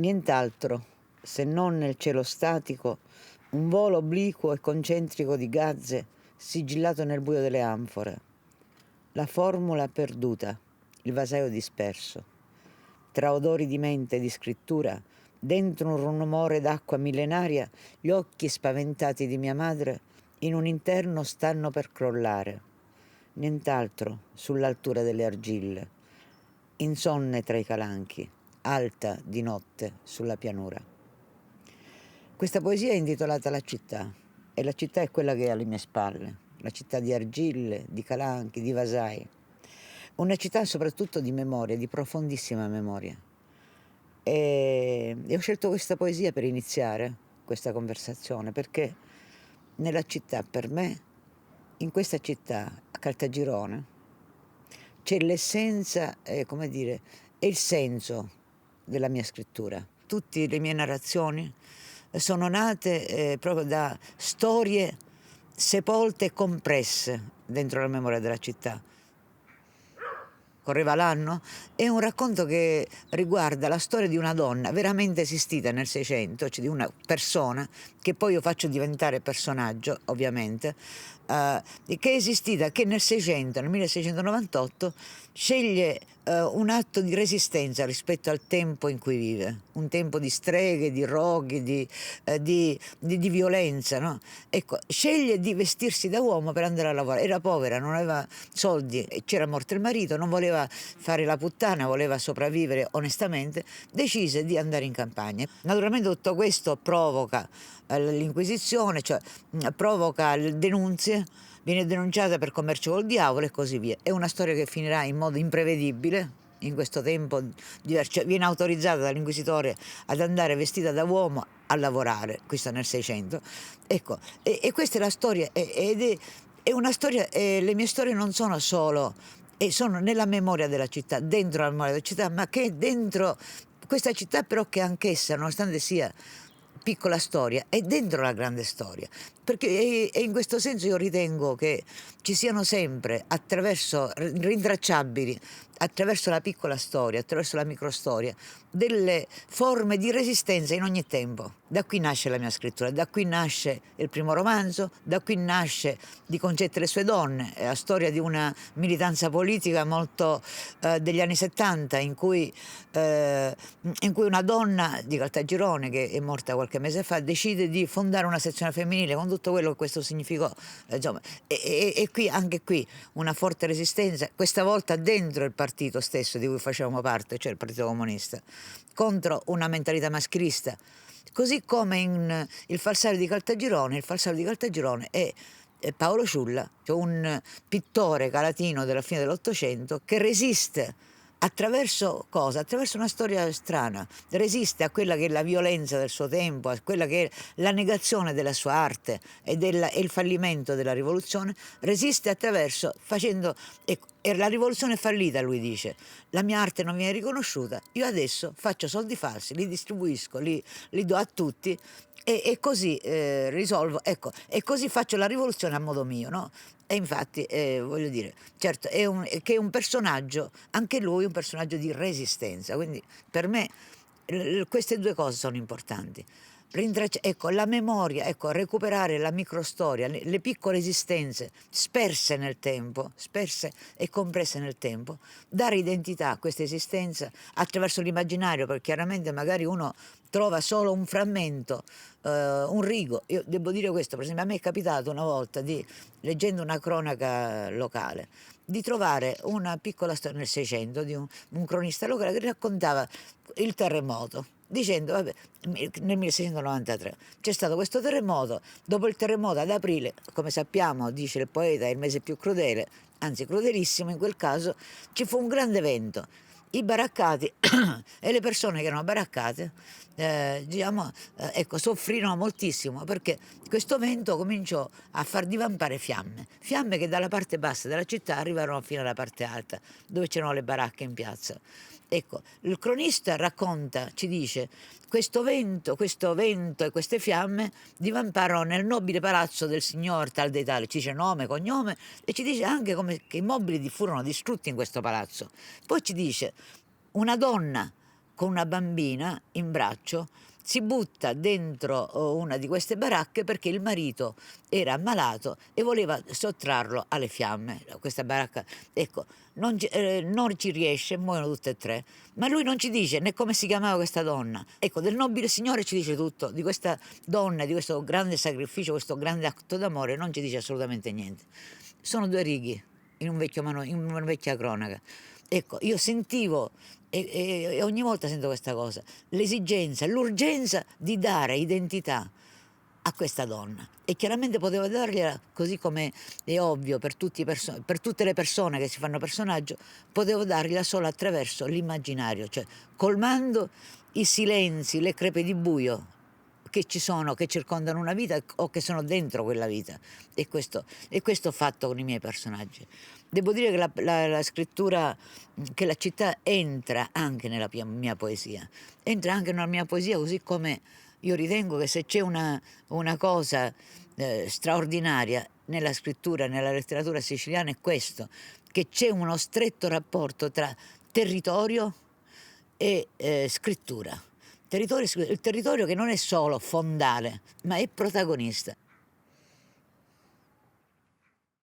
Nient'altro, se non nel cielo statico, un volo obliquo e concentrico di gazze sigillato nel buio delle anfore. La formula perduta, il vasaio disperso. Tra odori di mente e di scrittura, dentro un rumore d'acqua millenaria, gli occhi spaventati di mia madre in un interno stanno per crollare. Nient'altro sull'altura delle argille, insonne tra i calanchi, alta di notte sulla pianura. Questa poesia è intitolata La città, e la città è quella che è alle mie spalle, la città di argille, di calanchi, di vasai. Una città soprattutto di memoria, di profondissima memoria. E ho scelto questa poesia per iniziare questa conversazione, perché nella città, per me, in questa città, a Caltagirone, c'è l'essenza, come dire, e il senso della mia scrittura. Tutte le mie narrazioni sono nate proprio da storie sepolte e compresse dentro la memoria della città. Correva l'anno, è un racconto che riguarda la storia di una donna veramente esistita nel Seicento, cioè di una persona che poi io faccio diventare personaggio, ovviamente, che è esistita, che nel 1698, sceglie un atto di resistenza rispetto al tempo in cui vive, un tempo di streghe, di roghi, di violenza, no? Ecco, sceglie di vestirsi da uomo per andare a lavorare. Era povera, non aveva soldi, c'era morto il marito, non voleva fare la puttana, voleva sopravvivere onestamente, decise di andare in campagna. Naturalmente tutto questo provoca l'Inquisizione, cioè provoca denunzie, viene denunciata per commercio col diavolo e così via. È una storia che finirà in modo imprevedibile in questo tempo diverso, cioè viene autorizzata dall'inquisitore ad andare vestita da uomo a lavorare, questo nel 600. Ecco, e questa è la storia, ed è una storia, le mie storie non sono solo, sono nella memoria della città, dentro la memoria della città, ma che dentro questa città però che anch'essa, nonostante sia piccola storia, è dentro la grande storia, perché e in questo senso io ritengo che ci siano sempre, attraverso rintracciabili, attraverso la piccola storia, attraverso la microstoria, delle forme di resistenza in ogni tempo. Da qui nasce la mia scrittura, da qui nasce il primo romanzo, da qui nasce Di Concetta e le sue donne, la storia di una militanza politica molto degli anni 70 in cui una donna di Caltagirone, che è morta qualche mese fa, decide di fondare una sezione femminile con tutto quello che questo significò, insomma, e qui, anche qui, una forte resistenza, questa volta dentro il partito stesso di cui facevamo parte, cioè il Partito Comunista, contro una mentalità maschilista. Così come in Il falsario di Caltagirone, è Paolo Ciulla, cioè un pittore calatino della fine dell'Ottocento che resiste attraverso cosa? Attraverso una storia strana, resiste a quella che è la violenza del suo tempo, a quella che è la negazione della sua arte e il fallimento della rivoluzione, resiste attraverso, facendo, e la rivoluzione è fallita, lui dice, la mia arte non viene riconosciuta, io adesso faccio soldi falsi, li distribuisco, li do a tutti, e così risolvo, ecco, e così faccio la rivoluzione a modo mio, no? E infatti, voglio dire, certo, che è un personaggio, anche lui un personaggio di resistenza, quindi per me queste due cose sono importanti. Ecco, la memoria, ecco, recuperare la microstoria, le piccole esistenze sperse nel tempo, sperse e compresse nel tempo, dare identità a questa esistenza attraverso l'immaginario, perché chiaramente magari uno trova solo un frammento, un rigo. Io devo dire questo, per esempio a me è capitato una volta, leggendo una cronaca locale, di trovare una piccola storia nel 600 di un cronista locale che raccontava il terremoto, dicendo, vabbè, nel 1693 c'è stato questo terremoto, dopo il terremoto ad aprile, come sappiamo, dice il poeta, è il mese più crudele, anzi crudelissimo in quel caso, ci fu un grande vento. I baraccati e le persone che erano baraccate, diciamo, ecco, soffrirono moltissimo, perché questo vento cominciò a far divampare fiamme che dalla parte bassa della città arrivarono fino alla parte alta, dove c'erano le baracche in piazza. Ecco, il cronista racconta, ci dice, questo vento e queste fiamme divamparono nel nobile palazzo del signor tal dei tali, ci dice nome, cognome, e ci dice anche come che i mobili furono distrutti in questo palazzo. Poi ci dice una donna con una bambina in braccio, si butta dentro una di queste baracche perché il marito era ammalato e voleva sottrarlo alle fiamme. Questa baracca, ecco, non ci riesce, muoiono tutte e tre, ma lui non ci dice né come si chiamava questa donna. Ecco, del nobile Signore ci dice tutto, di questa donna, di questo grande sacrificio, questo grande atto d'amore non ci dice assolutamente niente. Sono due righe in in una vecchia cronaca. Ecco, io sentivo e ogni volta sento questa cosa, l'esigenza, l'urgenza di dare identità a questa donna, e chiaramente potevo dargliela, così come è ovvio per per tutte le persone che si fanno personaggio, potevo dargliela solo attraverso l'immaginario, cioè colmando i silenzi, le crepe di buio che ci sono, che circondano una vita o che sono dentro quella vita, e questo ho fatto con i miei personaggi. Devo dire che la scrittura, che la città entra anche nella mia poesia, entra anche nella mia poesia, così come io ritengo che se c'è una cosa straordinaria nella scrittura, nella letteratura siciliana, è questo, che c'è uno stretto rapporto tra territorio e scrittura. Il territorio che non è solo fondale, ma è protagonista.